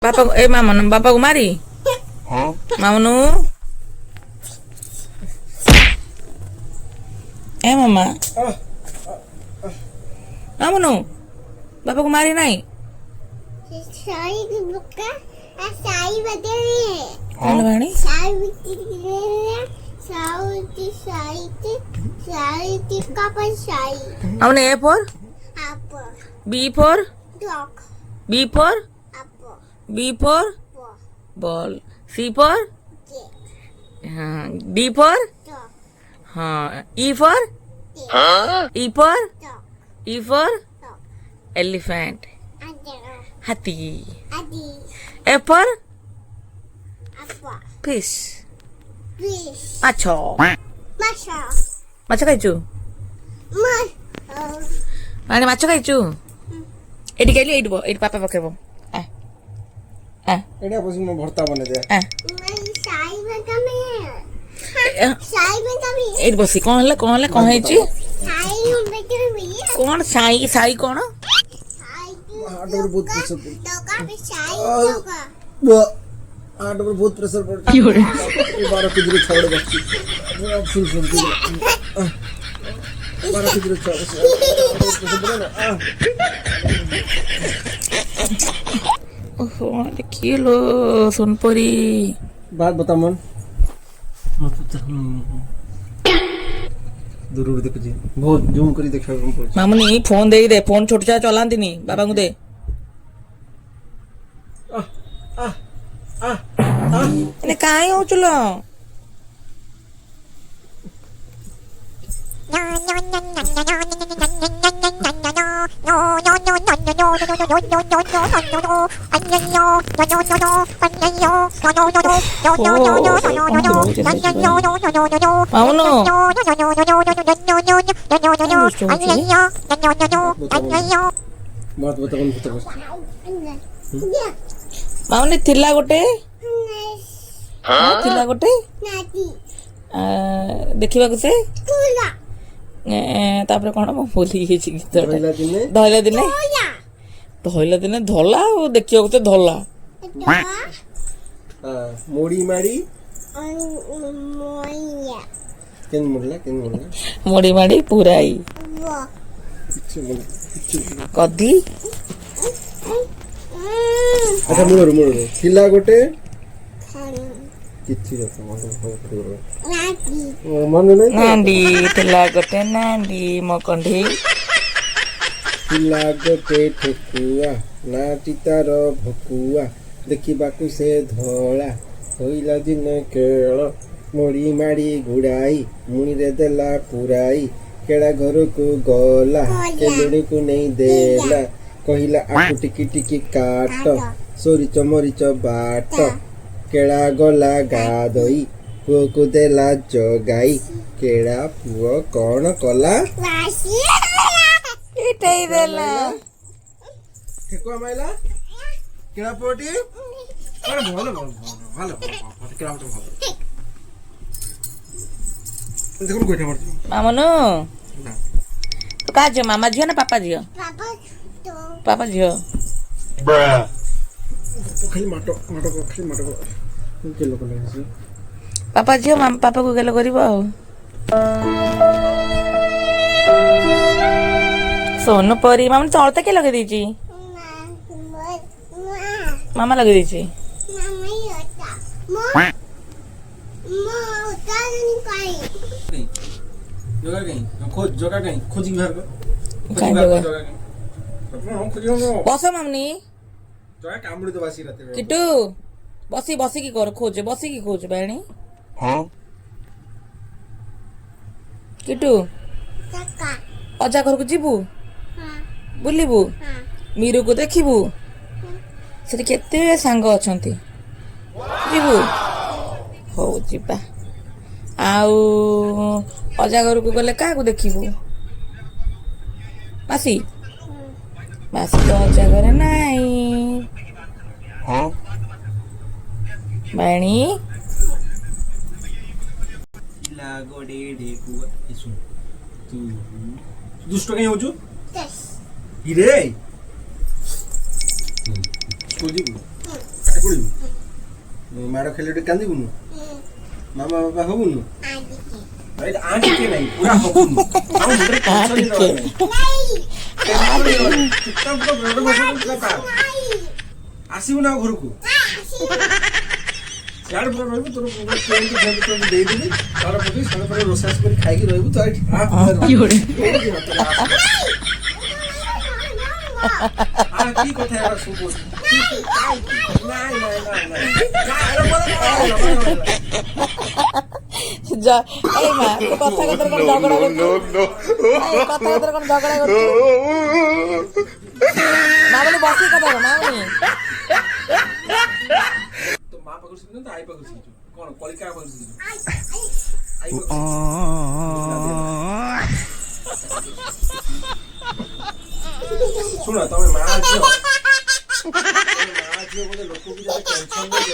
पापा को ए मामन पापा को मारी मामनू ए मामा मामनू पापा को मारी नहीं साई की बुक्का साई बदल है कौन बाणी साई बिकरी साई का पर साई हमने A for apple B for dog B for apple B for ball ball C for cake हाँ डी फॉर dog हाँ E for E for dog E for dog elephant adero हाथी adi F for apple fish fish माछ mushroom ମାଛ ଖାଇଛୁ ମାନେ ମାଛ ଖାଇଛୁ ଏଠି ଖାଇଲି ଏଇଠି ଏଇଠି ପାପା ପକେଇବ एटा बस मैं भरता बने दे साई में कमी साई में कमी ଏଇଠି ବସି କଣ ହେଲା କଣ ହେଇଛି साई में कमी କଣ ସାଇ ସାଇ କଣ साई हार्ट पर बहुत प्रेशर पड़ दोगा पे साई दोगा हार्ट पर बहुत प्रेशर पड़ ये 12 किलो छोड़ बच्ची पूरा फुल फुल 12 किलो छोड़ ओहो किए लो सोनपरी बात बता मन दूर देख जी बहुत जूम करी देखा पड़छ मामुनी फोन दे दे फोन छोट छुआ चलांतीनी बाबा को दे ने काहे हो चलो बात बता मन बता मामुनी थिला गोटे थिला गोटे नाती देखिबा को से तुला तापर कोन म भूली गेछि गीत पहला दिन धइला दिने तुला धइला दिने धला ओ देखियो को धला मोड़ी मारी मोया केन मुड़ला मोड़ी माड़ी पुराई वो कदी अच्छा मोर थिला गोटे किछि रे नाती मन नहीं नांडी थिला गोटे नांडी मो कंढी थिला गोटे ठेकुआ नाटी तार भकुआ देखिबाकू से धोला होइला दिन केळ मोड़ी माड़ी गुड़ाई मुनी रे देला पुराई केड़ा घर को गला केलुड़ी को नहीं देला कहिला आकु टिकी टिकी काट सोरिच मरिच बाट केड़ा गला गाधोई पुओ को देला जगाई केड़ा पुओ कौन कला वासी इटई देला ठेकुआ माइला केड़ा पोटी अरे भलो केड़ा तो भलो देखो कोइटा मार मामनो ना तो का झियो मामा झियो ना पापा झियो पापा तो पापा झियो खाली माटो के लोक लागिस पापा झियो मामा पापा को गेलो करिवो सोन परी मामा चलता के लगे दीची मामा लगे दीची मम्मी होता मो होता नहीं पाई जोगा कहीं खोजी घर को काई जगह खोजी बस मामनी जोगा कामड़ी तो बासी रहते किटू बसी की कर खोज बसी की खोज बाणी हां किटू काका अजा घर को जीबू हां बुलिबू हां मीरू को देखिबू सेठी केते सांग अछंती जीबू हो जीबा आउ अजा घर को गले का को देखिबू मासी मासी तो अजा घर नाही हां बाणी लागोडे ढेकुआ इसु तू दुष्ट कहीं होजु दस हिरे खोजी ପଡ଼ିବୁ ମାଡ଼ ଖେଳିଲେ ଟିକେ କାନ୍ଦିବୁନୁ ମାମା ବାବା ହବୁନୁ ଆଦିକେ ଆଣ୍ଟି କିଏ ନାହିଁ ପୁରା ହବୁନୁ ଆଉ ମୁଣ୍ଡରେ ଟେନସନ୍ ହିଁ ଦେବାର ନାହିଁ ଚୁପଚାପ ବେଡ୍ ବସିବୁ ପୁରା ଆସିବୁ ନା ଘରକୁ ସିଆଡ଼େ ପୁରା ରହିବୁ ତୋର ଦେଇଦେବି ସାର ପକେଇ ସାର ପରେ ରୋଷେଇ କରି ଖାଇକି ରହିବୁ ତ ଏଠି কি কথা এবার শুনবো নাই নাই নাই নাই এই মা তো কথা কথা কোন ঝগড়া করছো এই কথা কথা কোন ঝগড়া করছো মামনি বসি কথা বলো মামনি তো মা পাগল শুনছো তো আই পাগল শুনছো কোন কলিকা পাগল শুনছো আই ଶୁଣ ତମେ ମା ଝିଅ ବୋଲେ ଲୋକକୁ ଯଦି ଟେନସନ୍ ଦେଇ